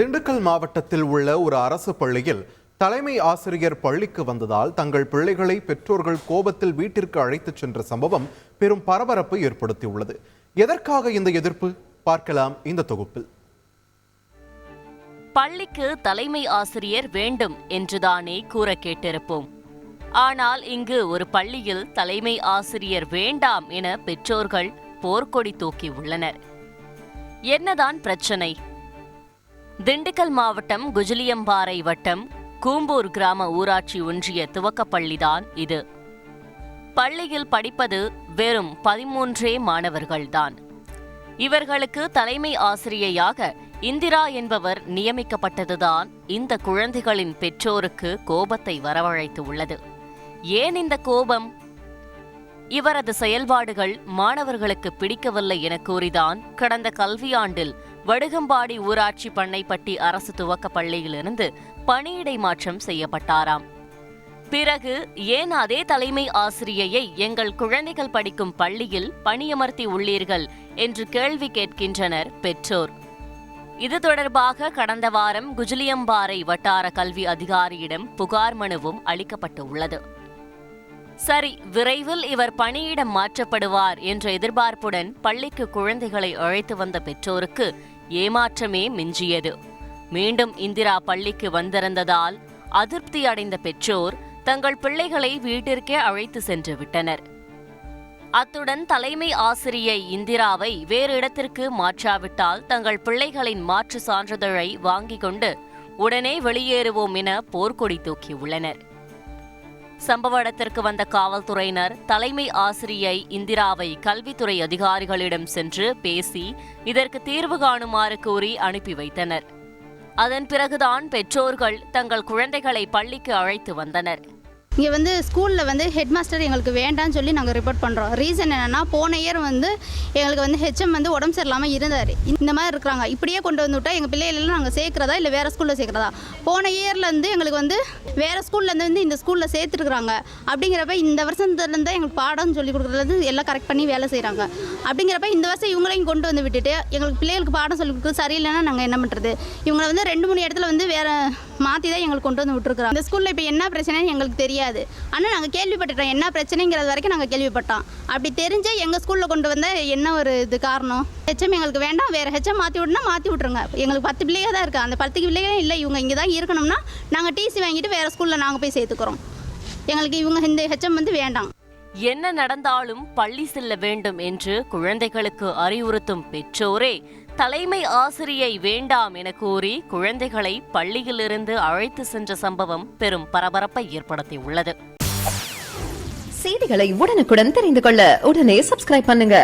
திண்டுக்கல் மாவட்டத்தில் உள்ள ஒரு அரசு பள்ளியில் தலைமை ஆசிரியர் பள்ளிக்கு வந்ததால் தங்கள் பிள்ளைகளை பெற்றோர்கள் கோபத்தில் வீட்டிற்கு அழைத்துச் சென்ற சம்பவம் பெரும் பரபரப்பை ஏற்படுத்தியுள்ளது. எதற்காக இந்த எதிர்ப்பு? பார்க்கலாம் இந்த தொகுப்பில். பள்ளிக்கு தலைமை ஆசிரியர் வேண்டும் என்றுதானே கூற கேட்டிருப்போம். ஆனால் இங்கு ஒரு பள்ளியில் தலைமை ஆசிரியர் வேண்டாம் என பெற்றோர்கள் போர்க்கொடி தூக்கி உள்ளனர். என்னதான் பிரச்சனை? திண்டுக்கல் மாவட்டம் குஜிலியம்பாறை வட்டம் கூம்பூர் கிராம ஊராட்சி ஒன்றிய துவக்கப்பள்ளிதான் இது. பள்ளியில் படிப்பது வெறும் 13 மாணவர்கள்தான். இவர்களுக்கு தலைமை ஆசிரியையாக இந்திரா என்பவர் நியமிக்கப்பட்டதுதான் இந்த குழந்தைகளின் பெற்றோருக்கு கோபத்தை வரவழைத்து உள்ளது. ஏன் இந்த கோபம்? இவரது செயல்பாடுகள் மாணவர்களுக்கு பிடிக்கவில்லை என கூறிதான் கடந்த கல்வியாண்டில் வடுகம்பாடி ஊராட்சி பண்ணைப்பட்டி அரசு துவக்க பள்ளியிலிருந்து பணியிடை மாற்றம் செய்யப்பட்டாராம். பிறகு ஏன் அதே தலைமை ஆசிரியையை எங்கள் குழந்தைகள் படிக்கும் பள்ளியில் பணியமர்த்தி உள்ளீர்கள் என்று கேள்வி கேட்கின்றனர் பெற்றோர். இது தொடர்பாக கடந்த வாரம் குஜிலியம்பாறை வட்டார கல்வி அதிகாரியிடம் புகார் மனுவும் அளிக்கப்பட்டு உள்ளது. சரி, விரைவில் இவர் பணியிடம் மாற்றப்படுவார் என்ற எதிர்பார்ப்புடன் பள்ளிக்கு குழந்தைகளை அழைத்து வந்த பெற்றோருக்கு ஏமாற்றமே மிஞ்சியது. மீண்டும் இந்திரா பள்ளிக்கு வந்திருந்ததால் அதிருப்தி அடைந்த பெற்றோர் தங்கள் பிள்ளைகளை வீட்டிற்கே அழைத்து சென்று விட்டனர். அத்துடன் தலைமை ஆசிரியை இந்திராவை வேறு இடத்திற்கு மாற்றாவிட்டால் தங்கள் பிள்ளைகளின் மாற்று சான்றிதழை வாங்கிக் கொண்டு உடனே வெளியேறுவோம் என போர்க்கொடி தூக்கியுள்ளனர். சம்பவ இடத்திற்கு வந்த காவல்துறையினர் தலைமை ஆசிரியை இந்திராவை கல்வித்துறை அதிகாரிகளிடம் சென்று பேசி இதற்கு தீர்வு காணுமாறு கூறி அனுப்பி வைத்தனர். அதன் பிறகுதான் பெற்றோர்கள் தங்கள் குழந்தைகளை பள்ளிக்கு அழைத்து வந்தனர். இங்கே ஸ்கூலில் ஹெட் மாஸ்டர் எங்களுக்கு வேண்டான்னு சொல்லி நாங்கள் ரிப்போர்ட் பண்ணுறோம். ரீசன் என்னென்னா, போன இயர் எங்களுக்கு ஹெச்எம் உடம்பு சரியில்லாமல் இருந்தார். இந்த மாதிரி இருக்கிறாங்க. இப்படியே கொண்டு வந்து விட்டால் எங்கள் பிள்ளைகளெல்லாம் நாங்கள் சேர்க்குறதா இல்லை வேறு ஸ்கூலில் சேர்க்குறதா? போன இயர்லேருந்து எங்களுக்கு வேறு ஸ்கூல்லேருந்து இந்த ஸ்கூலில் சேர்த்துருக்குறாங்க. அப்படிங்கிறப்ப இந்த வருஷத்துலேருந்து எங்களுக்கு பாடம் சொல்லி கொடுக்குறது எல்லாம் கரெக்ட் பண்ணி வேலை செய்கிறாங்க. அப்படிங்கிறப்ப இந்த வருஷம் இவங்களையும் கொண்டு வந்து விட்டுட்டு எங்களுக்கு பிள்ளைகளுக்கு பாடம் சொல்லி கொடுக்குறது சரியில்லைன்னா நாங்கள் என்ன பண்ணுறது? இவங்களை 2-3 இடத்துல வேறு மாற்றி தான் எங்களுக்கு கொண்டு வந்து விட்டுருக்குறோம். இந்த ஸ்கூலில் இப்போ என்ன பிரச்சனைன்னு எங்களுக்கு தெரியாது. ஆனால் நாங்கள் கேள்விப்பட்டுட்டோம். என்ன பிரச்சனைங்கிறது வரைக்கும் நாங்கள் கேள்விப்பட்டோம். அப்படி தெரிஞ்சே எங்கள் ஸ்கூலில் கொண்டு வந்தால் என்ன ஒரு இது காரணம்? ஹெச்எம் எங்களுக்கு வேண்டாம், வேறு ஹெச்எம் மாற்றி விடனா மாற்றி விட்ருங்க. எங்களுக்கு 10 பிள்ளைங்க தான் இருக்குது. அந்த 10 பிள்ளைகளும் இல்லை, இவங்க இங்கே தான் இருக்கணும்னா நாங்கள் டிசி வாங்கிட்டு வேறு ஸ்கூலில் நாங்கள் போய் சேர்த்துக்கிறோம். எங்களுக்கு இவங்க இந்த ஹெச்எம் வேண்டாம். என்ன நடந்தாலும் பள்ளி செல்ல வேண்டும் என்று குழந்தைகளுக்கு அறிவுறுத்தும் பெற்றோரே தலைமை ஆசிரியை வேண்டாம் என கூறி குழந்தைகளை பள்ளியிலிருந்து அழைத்து சென்ற சம்பவம் பெரும் பரபரப்பை ஏற்படுத்தியுள்ளது. செய்திகளை உடனுக்குடன் தெரிந்து கொள்ள உடனே சப்ஸ்கிரைப் பண்ணுங்க.